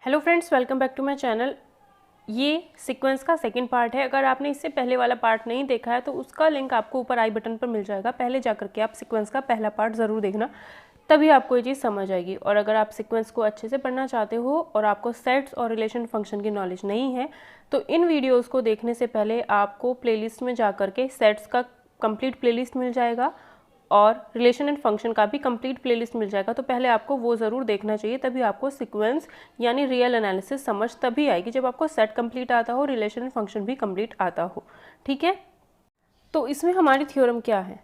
Hello friends, welcome back to my channel. ये sequence का second part है। अगर आपने इससे पहले वाला पार्ट नहीं देखा है तो उसका लिंक आपको ऊपर आई बटन पर मिल जाएगा। पहले जा करके आप सीक्वेंस का पहला पार्ट ज़रूर देखना, तभी आपको ये चीज़ समझ आएगी। और अगर आप सीक्वेंस को अच्छे से पढ़ना चाहते हो और आपको सेट्स और रिलेशन फंक्शन की नॉलेज नहीं है तो इन वीडियोज़ को देखने से पहले आपको प्लेलिस्ट में जा करके सेट्स का कंप्लीट प्लेलिस्ट मिल जाएगा और रिलेशन एंड फंक्शन का भी कंप्लीट प्लेलिस्ट मिल जाएगा। तो पहले आपको वो ज़रूर देखना चाहिए, तभी आपको सीक्वेंस यानी रियल एनालिसिस समझ तभी आएगी जब आपको सेट कंप्लीट आता हो, रिलेशन एंड फंक्शन भी कंप्लीट आता हो। ठीक है, तो इसमें हमारी थ्योरम क्या है?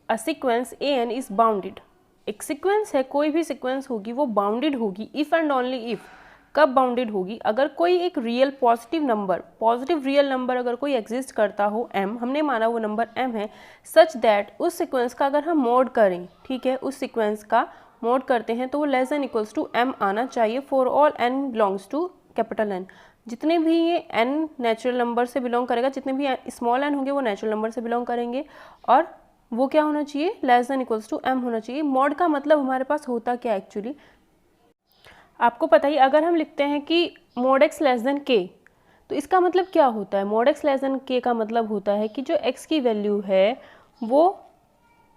A sequence A N is bounded. एक सीक्वेंस है, कोई भी सीक्वेंस होगी वो बाउंडेड होगी इफ़ एंड ओनली इफ़। कब बाउंडेड होगी? अगर कोई एक real positive number, positive real number अगर कोई एग्जिस्ट करता हो m, हमने माना वो नंबर m है, सच दैट उस सीक्वेंस का अगर हम मोड करें, ठीक है, उस सीक्वेंस का मोड करते हैं तो वो less than equals to m आना चाहिए for all n belongs to capital N। जितने भी ये n नेचुरल नंबर से बिलोंग करेगा, जितने भी स्मॉल n होंगे वो नेचुरल नंबर से बिलोंग करेंगे और वो क्या होना चाहिए? Less than equals to m होना चाहिए। मॉड का मतलब हमारे पास होता क्या एक्चुअली आपको पता ही, अगर हम लिखते हैं कि mod x less then k तो इसका मतलब क्या होता है? mod x less then k का मतलब होता है कि जो x की वैल्यू है वो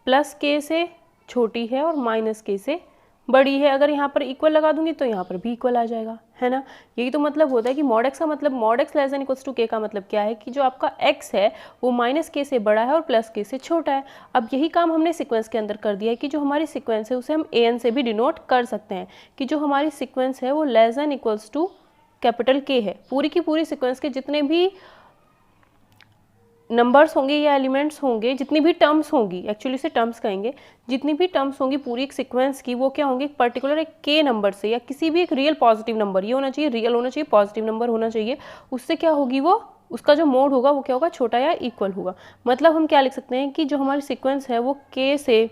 प्लस k से छोटी है और माइनस k से बड़ी है। अगर यहाँ पर इक्वल लगा दूंगी तो यहाँ पर भी इक्वल आ जाएगा, है ना। यही तो मतलब होता है कि mod x का मतलब, mod x less than equals to k का मतलब क्या है कि जो आपका x है वो माइनस k से बड़ा है और प्लस k से छोटा है। अब यही काम हमने सीक्वेंस के अंदर कर दिया है कि जो हमारी सीक्वेंस है उसे हम an से भी डिनोट कर सकते हैं कि जो हमारी सीक्वेंस है वो less than equals to capital K है। पूरी की पूरी सीक्वेंस के जितने भी नंबर्स होंगे या एलिमेंट्स होंगे, जितनी भी टर्म्स होंगी, एक्चुअली से टर्म्स कहेंगे, जितनी भी टर्म्स होंगी पूरी एक सीक्वेंस की, वो क्या होंगी? एक पर्टिकुलर एक के नंबर से या किसी भी एक रियल पॉजिटिव नंबर, ये होना चाहिए, रियल होना चाहिए, पॉजिटिव नंबर होना चाहिए, उससे क्या होगी? वो उसका जो मोड होगा वो क्या होगा? छोटा या इक्वल होगा। मतलब हम क्या लिख सकते हैं कि जो हमारी सीक्वेंस है वो के से,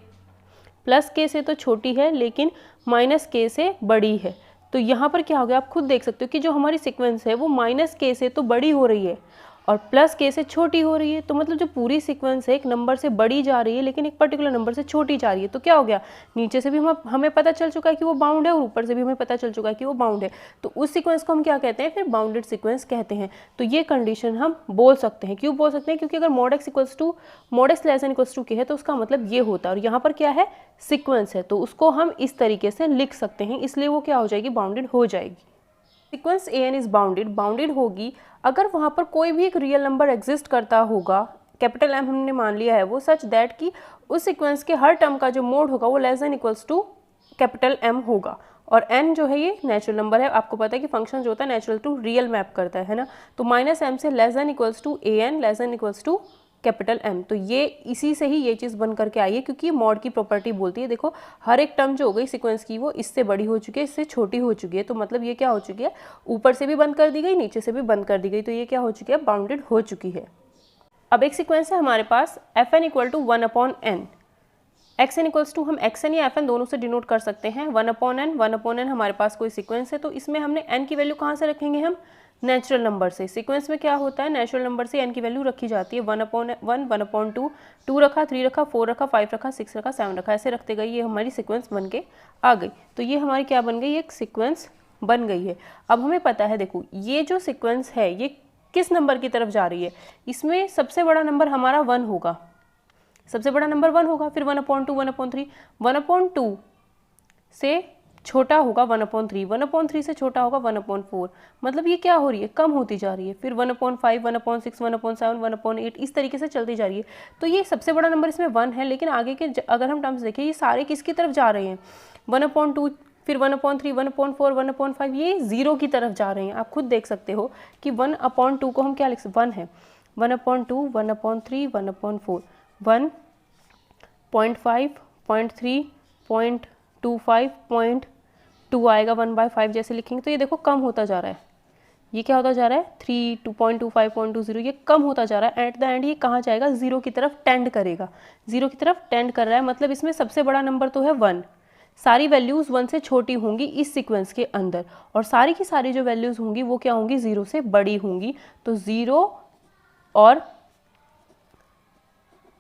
प्लस के से तो छोटी है लेकिन माइनस के से बड़ी है। तो यहाँ पर क्या हो गया? आप खुद देख सकते हो कि जो हमारी सीक्वेंस है वो माइनस के से तो बड़ी हो रही है और प्लस के से छोटी हो रही है। तो मतलब जो पूरी सीक्वेंस है एक नंबर से बड़ी जा रही है लेकिन एक पर्टिकुलर नंबर से छोटी जा रही है। तो क्या हो गया? नीचे से भी हमें पता चल चुका है कि वो बाउंड है और ऊपर से भी हमें पता चल चुका है कि वो बाउंड है। तो उस सीक्वेंस को हम क्या कहते हैं? फिर बाउंडेड सीक्वेंस कहते हैं। तो ये कंडीशन हम बोल सकते हैं। क्यों बोल सकते हैं? क्योंकि अगर mod x equals to, mod x less than equals to k है तो उसका मतलब ये होता है। और यहाँ पर क्या है? सीक्वेंस है, तो उसको हम इस तरीके से लिख सकते हैं, इसलिए वो क्या हो जाएगी? बाउंडेड हो जाएगी। Sequence A N is bounded, bounded होगी अगर वहाँ पर कोई भी एक रियल नंबर एग्जिस्ट करता होगा, कैपिटल M हमने मान लिया है वो, सच दैट कि उस सीक्वेंस के हर टर्म का जो मोड होगा वो less than equals to capital M होगा। और n जो है ये नेचुरल नंबर है, आपको पता है कि फंक्शन जो होता है नेचुरल टू रियल मैप करता है ना। तो माइनस m से less than equals to A N less than equals to capital M। तो ये इसी से ही ये चीज़ बन करके आई है, क्योंकि ये मॉड की प्रॉपर्टी बोलती है। देखो हर एक टर्म जो हो गई सीक्वेंस की वो इससे बड़ी हो चुकी है, इससे छोटी हो चुकी है। तो मतलब ये क्या हो चुकी है? ऊपर से भी बंद कर दी गई, नीचे से भी बंद कर दी गई। तो ये क्या हो चुकी है? बाउंडेड हो चुकी है। अब एक सीक्वेंस है हमारे पास F N equal to 1/n। X N equals to, हम एक्स एन या एफ एन दोनों से डिनोट कर सकते हैं। 1/n, 1/n हमारे पास कोई सीक्वेंस है तो इसमें हमने n की वैल्यू कहाँ से रखेंगे? हम नेचुरल नंबर से। सीक्वेंस में क्या होता है? नेचुरल नंबर से n की वैल्यू रखी जाती है। 1/1, 1/2, 2 रखा, 3 रखा, 4 रखा, 5 रखा, 6 रखा, 7 रखा, ऐसे रखते गए, ये हमारी सीक्वेंस बन के आ गई। तो ये हमारी क्या बन गई? एक सीक्वेंस बन गई है। अब हमें पता है, देखो ये जो सीक्वेंस है ये किस नंबर की तरफ जा रही है? इसमें सबसे बड़ा नंबर हमारा 1 होगा, सबसे बड़ा नंबर 1 होगा। फिर 1/2, 1/3, 1/2 से छोटा होगा 1/3, 1/3 से छोटा होगा 1/4। मतलब ये क्या हो रही है? कम होती जा रही है। फिर 1/5, 1/6, 1/7, 1/8 इस तरीके से चलती जा रही है। तो ये सबसे बड़ा नंबर इसमें 1 है, लेकिन आगे के अगर हम टर्म्स देखें ये सारे किसकी तरफ जा रहे हैं? 1/2, फिर 1/3, 1/4, 1/5, ये 0 की तरफ जा रहे हैं। आप खुद देख सकते हो कि 1/2 को हम क्या लिख सकते? 1 है, 1/2, 1/3, 1/4, 1.5, 0.3, 0.25, 0.2 आएगा, 1/5 जैसे लिखेंगे। तो ये देखो कम होता जा रहा है। ये क्या होता जा रहा है? 3, 2.25, 0.20, ये कम होता जा रहा है। एट द एंड ये कहाँ जाएगा? 0 की तरफ टेंड करेगा, 0 की तरफ टेंड कर रहा है। मतलब इसमें सबसे बड़ा नंबर तो है 1। सारी वैल्यूज़ 1 से छोटी होंगी इस सीक्वेंस के अंदर, और सारी की सारी जो वैल्यूज़ होंगी वो क्या होंगी? 0 से बड़ी होंगी। तो 0 और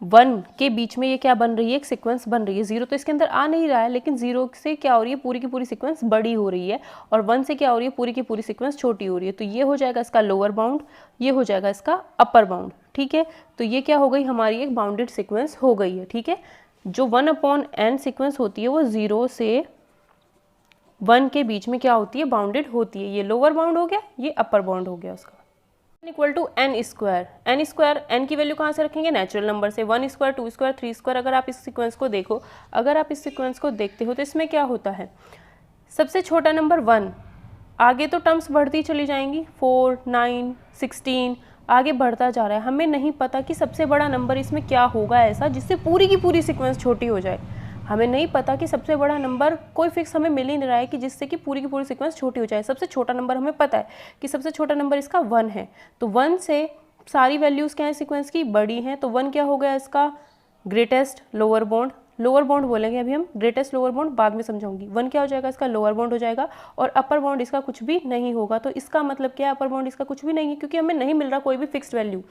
1 के बीच में ये क्या बन रही है, एक सीक्वेंस बन रही है। 0 तो इसके अंदर आ नहीं रहा है, लेकिन 0 से क्या हो रही है, पूरी की पूरी सीक्वेंस बड़ी हो रही है, और 1 से क्या हो रही है, पूरी की पूरी सीक्वेंस छोटी हो रही है। तो ये हो जाएगा इसका लोअर बाउंड, ये हो जाएगा इसका अपर बाउंड। ठीक है, तो ये क्या हो गई, हमारी एक बाउंडेड सीक्वेंस हो गई है। ठीक है, जो 1/n सीक्वेंस होती है वो 0 से 1 के बीच में क्या होती है, बाउंडेड होती है। ये लोअर बाउंड हो गया, ये अपर बाउंड हो गया उसका। Equal to n square, n की वैल्यू कहाँ से रखेंगे, नेचुरल नंबर से। 1 स्क्वायर, 2 स्क्वायर, 3 स्क्वायर। अगर आप इस सीक्वेंस को देखो, अगर आप इस सीक्वेंस को देखते हो तो इसमें क्या होता है, सबसे छोटा नंबर 1, आगे तो टर्म्स बढ़ती चली जाएंगी, 4, 9, 16 आगे बढ़ता जा रहा है। हमें नहीं पता कि सबसे बड़ा नंबर इसमें क्या होगा ऐसा जिससे पूरी की पूरी सीक्वेंस छोटी हो जाए। हमें नहीं पता कि सबसे बड़ा नंबर, कोई फिक्स हमें मिल ही नहीं रहा है कि जिससे कि पूरी की पूरी सीक्वेंस छोटी हो जाए। सबसे छोटा नंबर हमें पता है कि सबसे छोटा नंबर इसका 1 है, तो 1 से सारी वैल्यूज़ क्या है सीक्वेंस की, बड़ी हैं। तो 1 क्या हो गया इसका greatest lower bound, lower bound बोलेंगे अभी हम, ग्रेटेस्ट लोअर बाउंड बाद में समझाऊंगी। 1 क्या हो जाएगा इसका लोअर बाउंड हो जाएगा, और अपर बाउंड इसका कुछ भी नहीं होगा। तो इसका मतलब क्या है, अपर बाउंड इसका कुछ भी नहीं है, क्योंकि हमें नहीं मिल रहा कोई भी फिक्स्ड वैल्यू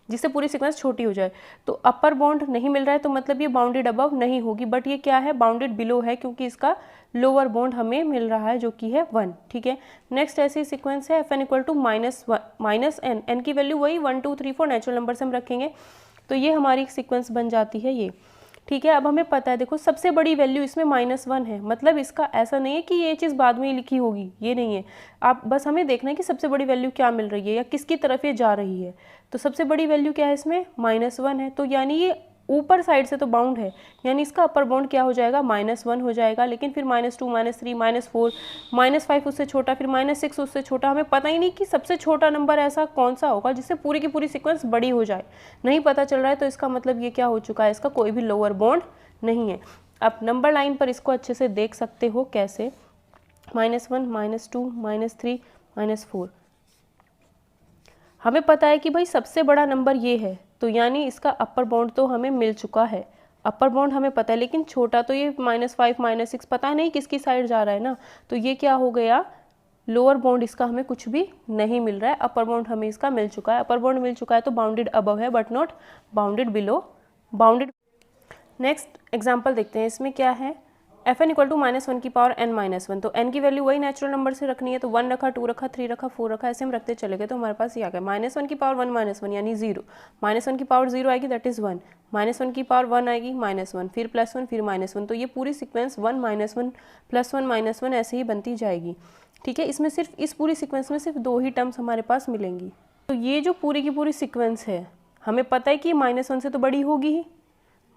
जिससे पूरी सीक्वेंस छोटी हो जाए। तो अपर बाउंड नहीं मिल रहा है, तो मतलब ये बाउंडेड अबव नहीं होगी, बट ये क्या है, बाउंडेड बिलो है, क्योंकि इसका लोअर बाउंड हमें मिल रहा है जो कि है 1। ठीक है, नेक्स्ट ऐसी सीक्वेंस है fn equal to -n, n की वैल्यू वही 1, 2, 3, 4 नेचुरल नंबर से हम रखेंगे, तो ये हमारी सीक्वेंस बन जाती है ये। ठीक है, अब हमें पता है, देखो सबसे बड़ी वैल्यू इसमें -1 है, मतलब इसका ऐसा नहीं है कि ये चीज़ बाद में ही लिखी होगी, ये नहीं है। आप बस हमें देखना है कि सबसे बड़ी वैल्यू क्या मिल रही है या किसकी तरफ ये जा रही है। तो सबसे बड़ी वैल्यू क्या है इसमें, -1 है, तो यानी ये ऊपर साइड से तो बाउंड है, यानी इसका अपर बाउंड क्या हो जाएगा, -1 हो जाएगा। लेकिन फिर -2, -3, -4, -5 उससे छोटा, फिर -6 उससे छोटा। हमें पता ही नहीं कि सबसे छोटा नंबर ऐसा कौन सा होगा जिससे पूरी की पूरी सीक्वेंस बड़ी हो जाए, नहीं पता चल रहा है। तो इसका मतलब ये क्या हो चुका है, इसका कोई भी लोअर बाउंड नहीं है। आप नंबर लाइन पर इसको अच्छे से देख सकते हो कैसे, -1, -2, -3, -4। हमें पता है कि भाई सबसे बड़ा नंबर ये है, तो यानी इसका अपर बाउंड तो हमें मिल चुका है, अपर बाउंड हमें पता है। लेकिन छोटा तो ये -5, -6 पता नहीं किसकी साइड जा रहा है ना, तो ये क्या हो गया, लोअर बाउंड इसका हमें कुछ भी नहीं मिल रहा है, अपर बाउंड हमें इसका मिल चुका है। अपर बाउंड मिल चुका है तो बाउंडेड अबव है, but not bounded below, bounded. Next example देखते हैं, इसमें क्या है, fn इक्वल टू -1 की पावर n -1। तो n की वैल्यू वही नेचुरल नंबर से रखनी है, तो 1 रखा, 2 रखा, 3 रखा, 4 रखा, ऐसे हम रखते चले गए। तो हमारे पास ये आ गया -1 की पावर 1 -1 यानी 0, -1 की पावर 0 आएगी दैट इज़ 1, -1 की पावर 1 आएगी -1, फिर +1, फिर -1। तो ये पूरी सीक्वेंस 1 -1 +1 -1 ऐसे ही बनती जाएगी। ठीक है, इसमें सिर्फ इस पूरी सीक्वेंस में सिर्फ 2 ही टर्म्स हमारे पास मिलेंगी। तो ये जो पूरी की पूरी सीक्वेंस है, हमें पता है कि -1 से तो बड़ी होगी ही,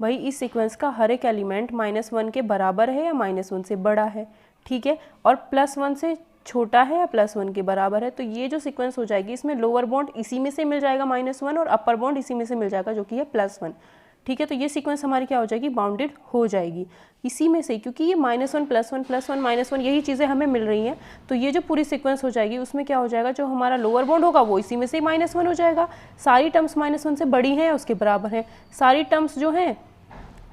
भाई इस सीक्वेंस का हर एक एलिमेंट -1 के बराबर है या -1 से बड़ा है। ठीक है, और +1 से छोटा है या +1 के बराबर है। तो ये जो सीक्वेंस हो जाएगी, इसमें लोअर बाउंड इसी में से मिल जाएगा -1, और अपर बाउंड इसी में से मिल जाएगा जो कि है +1। ठीक है, तो ये सीक्वेंस हमारी क्या हो जाएगी, बाउंडेड हो जाएगी इसी में से, क्योंकि ये -1 +1 +1 -1 यही चीज़ें हमें मिल रही हैं। तो ये जो पूरी सीक्वेंस हो जाएगी उसमें क्या हो जाएगा, जो हमारा लोअर बाउंड होगा वो इसी में से -1 हो जाएगा। सारी टर्म्स -1 से बड़ी हैं या उसके बराबर हैं, सारी टर्म्स जो हैं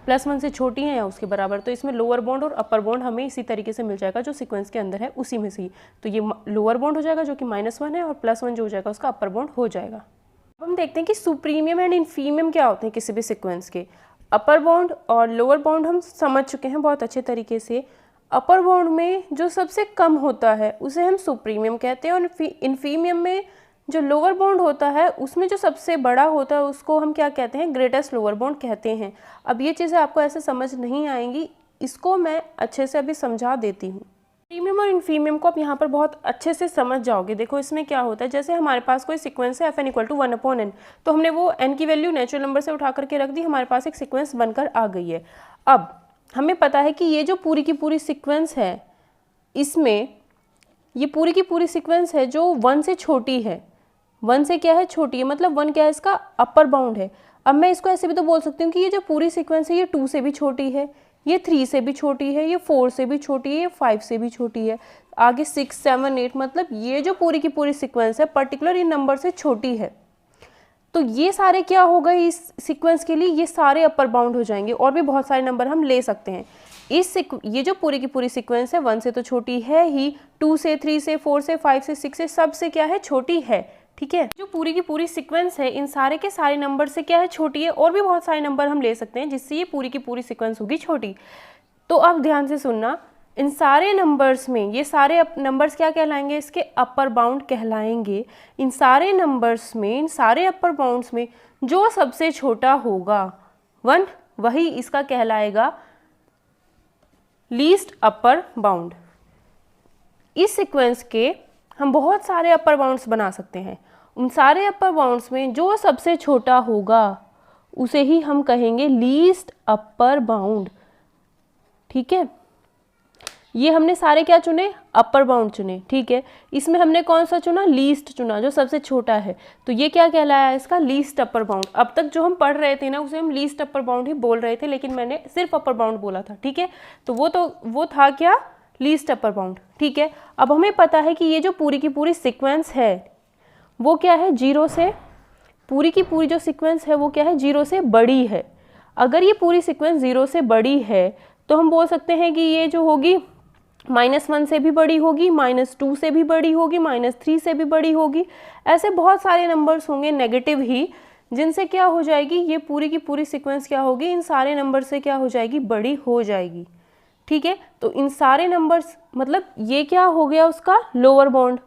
+1 से छोटी हैं या उसके बराबर। तो इसमें लोअर बाउंड और अपर बाउंड हमें इसी तरीके से मिल जाएगा, जो सीक्वेंस के अंदर है उसी में से ही। तो ये लोअर बाउंड हो जाएगा जो कि -1 है, और +1 जो हो जाएगा उसका अपर बाउंड हो जाएगा। अब हम देखते हैं कि सुप्रीमियम एंड इन्फीमियम क्या होते हैं किसी भी सीक्वेंस के। अपर बाउंड और लोअर बाउंड हम समझ चुके हैं बहुत अच्छे तरीके से। अपर बाउंड में जो सबसे कम होता है उसे हम सुप्रीमियम कहते हैं, और इन्फीमियम में जो लोअर बाउंड होता है उसमें जो सबसे बड़ा होता है उसको हम क्या कहते हैं, ग्रेटेस्ट लोअर बाउंड कहते हैं। अब ये चीज़ें आपको ऐसे समझ नहीं आएंगी, इसको मैं अच्छे से अभी समझा देती हूँ। प्रीमियम और इन्फीमियम को आप यहाँ पर बहुत अच्छे से समझ जाओगे। देखो इसमें क्या होता है, जैसे हमारे पास कोई सीक्वेंस है fn इक्वल टू 1/n, तो हमने वो n की वैल्यू नेचुरल नंबर से उठा करके रख दी, हमारे पास एक सीक्वेंस बनकर आ गई है। अब हमें पता है कि ये जो पूरी की पूरी सीक्वेंस है, इसमें ये पूरी की पूरी सीक्वेंस है जो 1 से छोटी है, 1 से क्या है, छोटी है, मतलब 1 क्या है, इसका अपर बाउंड है। अब मैं इसको ऐसे भी तो बोल सकती हूँ कि ये जो पूरी सीक्वेंस है ये 2 से भी छोटी है, ये 3 से भी छोटी है, ये 4 से भी छोटी है, ये 5 से भी छोटी है, आगे 6, 7, 8, मतलब ये जो पूरी की पूरी सीक्वेंस है पर्टिकुलर इन नंबर से छोटी है। तो ये सारे क्या हो गए इस सीक्वेंस के लिए, ये सारे अपर बाउंड हो जाएंगे। और भी बहुत सारे नंबर हम ले सकते हैं। ये जो पूरी की पूरी सीक्वेंस है 1 से तो छोटी है ही, 2 से, 3 से, 4 से, 5 से, 6 से, सब से क्या है, छोटी है। ठीक है। जो पूरी की पूरी सीक्वेंस है इन सारे के सारे नंबर से क्या है, छोटी है। और भी बहुत सारे नंबर हम ले सकते हैं जिससे ये पूरी की पूरी सीक्वेंस होगी छोटी। तो अब ध्यान से सुनना, इन सारे नंबर्स में ये सारे नंबर्स क्या कहलाएंगे, इसके अपर बाउंड कहलाएंगे। इन सारे नंबर्स में, इन सारे अपर बाउंड्स में जो सबसे छोटा होगा 1, वही इसका कहलाएगा लीस्ट अपर बाउंड। इस सीक्वेंस के हम बहुत सारे अपर बाउंड्स बना सकते हैं। उन सारे अपर बाउंड्स में जो सबसे छोटा होगा उसे ही हम कहेंगे लीस्ट अपर बाउंड। ठीक है, ये हमने सारे क्या चुने, अपर बाउंड चुने। ठीक है, इसमें हमने कौन सा चुना, लीस्ट चुना, जो सबसे छोटा है। तो ये क्या कहलाया इसका, लीस्ट अपर बाउंड। अब तक जो हम पढ़ रहे थे ना उसे हम लीस्ट अपर बाउंड ही बोल रहे थे, लेकिन मैंने सिर्फ अपर बाउंड बोला था। ठीक है, तो वो था क्या, लीस्ट अपर बाउंड। ठीक है, अब हमें पता है कि ये जो पूरी की पूरी सीक्वेंस है वो क्या है, 0 से, पूरी की पूरी जो सीक्वेंस है वो क्या है, 0 से बड़ी है। अगर ये पूरी सीक्वेंस 0 से बड़ी है तो हम बोल सकते हैं कि ये जो होगी -1 से भी बड़ी होगी, -2 से भी बड़ी होगी, -3 से भी बड़ी होगी। ऐसे बहुत सारे नंबर्स होंगे नेगेटिव ही, जिनसे क्या हो जाएगी, ये पूरी की पूरी सीक्वेंस क्या होगी, इन सारे नंबर से क्या हो जाएगी, बड़ी हो जाएगी। ठीक है, तो इन सारे नंबर्स, मतलब ये क्या हो गया उसका लोअर बाउंड।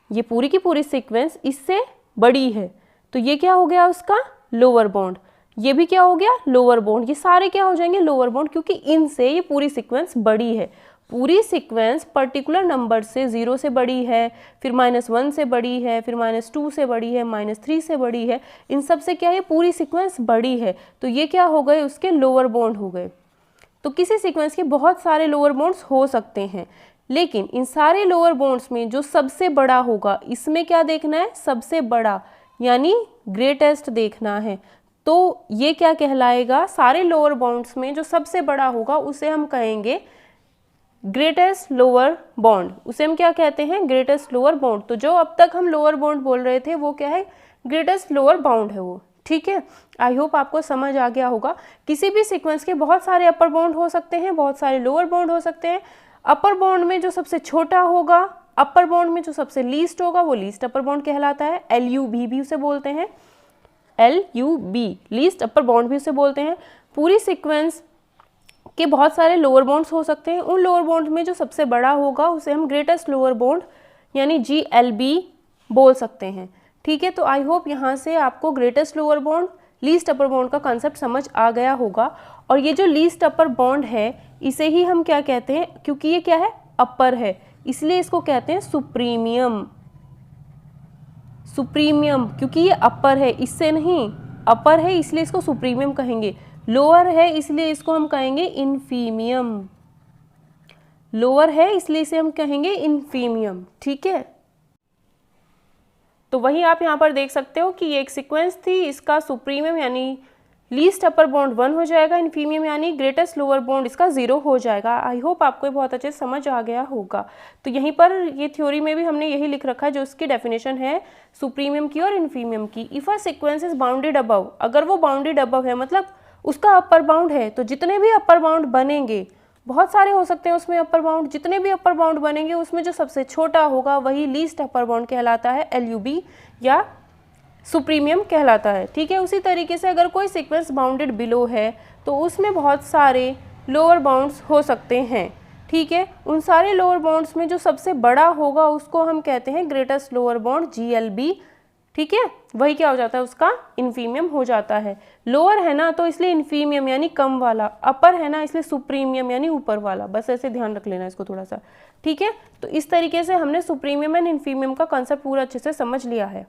ये पूरी की पूरी सीक्वेंस इससे बड़ी है तो ये क्या हो गया उसका लोअर बाउंड। ये भी क्या हो गया, लोअर बाउंड। ये सारे क्या हो जाएंगे, लोअर बाउंड, क्योंकि इनसे ये पूरी सीक्वेंस बड़ी है। पूरी सीक्वेंस पर्टिकुलर नंबर से 0 से बड़ी है, फिर -1 से बड़ी है, फिर -2 से बड़ी है, -3 से बड़ी है। इन सब से क्या है, पूरी सीक्वेंस बड़ी है, तो ये क्या हो गए, उसके लोअर बाउंड हो गए। तो किसी सीक्वेंस के बहुत सारे लोअर बाउंड्स हो सकते हैं, लेकिन इन सारे लोअर बाउंड्स में जो सबसे बड़ा होगा, इसमें क्या देखना है, सबसे बड़ा, यानी ग्रेटेस्ट देखना है। तो ये क्या कहलाएगा, सारे लोअर बाउंड्स में जो सबसे बड़ा होगा उसे हम कहेंगे ग्रेटेस्ट लोअर बाउंड। उसे हम क्या कहते हैं, ग्रेटेस्ट लोअर बाउंड। तो जो अब तक हम लोअर बाउंड बोल रहे थे वो क्या है, ग्रेटेस्ट लोअर बाउंड है वो। ठीक है, आई होप आपको समझ आ गया होगा। किसी भी सीक्वेंस के बहुत सारे अपर बाउंड हो सकते हैं, बहुत सारे लोअर बाउंड हो सकते हैं। अपर बाउंड में जो सबसे छोटा होगा, अपर बाउंड में जो सबसे लीस्ट होगा वो लीस्ट अपर बाउंड कहलाता है। LUB भी उसे बोलते हैं, LUB लीस्ट अपर बाउंड भी उसे बोलते हैं। पूरी सीक्वेंस के बहुत सारे लोअर बाउंड्स हो सकते हैं, उन लोअर बाउंड में जो सबसे बड़ा होगा उसे हम ग्रेटेस्ट लोअर बाउंड यानी GLB बोल सकते हैं। ठीक है, तो आई होप यहाँ से आपको greatest lower bound, least upper bound का कंसेप्ट समझ आ गया होगा। और ये जो लीस्ट अपर बाउंड है इसे ही हम क्या कहते हैं, क्योंकि ये क्या है, अपर है, इसलिए इसको कहते हैं सुप्रीमियम। सुप्रीमियम क्योंकि ये अपर है, इससे नहीं, अपर है इसलिए इसको सुप्रीमियम कहेंगे। लोअर है इसलिए इसको हम कहेंगे इन्फीमियम। लोअर है इसलिए इसे हम कहेंगे इन्फीमियम। ठीक है, तो वही आप यहाँ पर देख सकते हो कि ये एक सीक्वेंस थी, इसका सुप्रीमियम यानी लीस्ट अपर बाउंड 1 हो जाएगा, इन्फीमियम यानी ग्रेटेस्ट लोअर बाउंड इसका 0 हो जाएगा। आई होप आपको बहुत अच्छे से समझ आ गया होगा। तो यहीं पर ये थ्योरी में भी हमने यही लिख रखा है जो इसकी डेफिनेशन है सुप्रीमियम की और इन्फीमियम की। If a sequence is bounded above, अगर वो बाउंडेड अबव है मतलब उसका अपर बाउंड है, तो जितने भी अपर बाउंड बनेंगे, बहुत सारे हो सकते हैं उसमें अपर बाउंड, जितने भी अपर बाउंड बनेंगे उसमें जो सबसे छोटा होगा वही लीस्ट अपर बाउंड कहलाता है, LUB या सुप्रीमियम कहलाता है। ठीक है, उसी तरीके से अगर कोई सीक्वेंस बाउंडेड बिलो है तो उसमें बहुत सारे लोअर बाउंड्स हो सकते हैं। ठीक है, उन सारे लोअर बाउंड्स में जो सबसे बड़ा होगा उसको हम कहते हैं ग्रेटेस्ट लोअर बाउंड, GLB। ठीक है, वही क्या हो जाता है, उसका इन्फीमियम हो जाता है। लोअर है ना तो इसलिए इन्फीमियम यानी कम वाला, अपर है ना इसलिए सुप्रीमियम यानी ऊपर वाला। बस ऐसे ध्यान रख लेना इसको थोड़ा सा। ठीक है, तो इस तरीके से हमने सुप्रीमियम एंड इन्फीमियम का कॉन्सेप्ट पूरा अच्छे से समझ लिया है।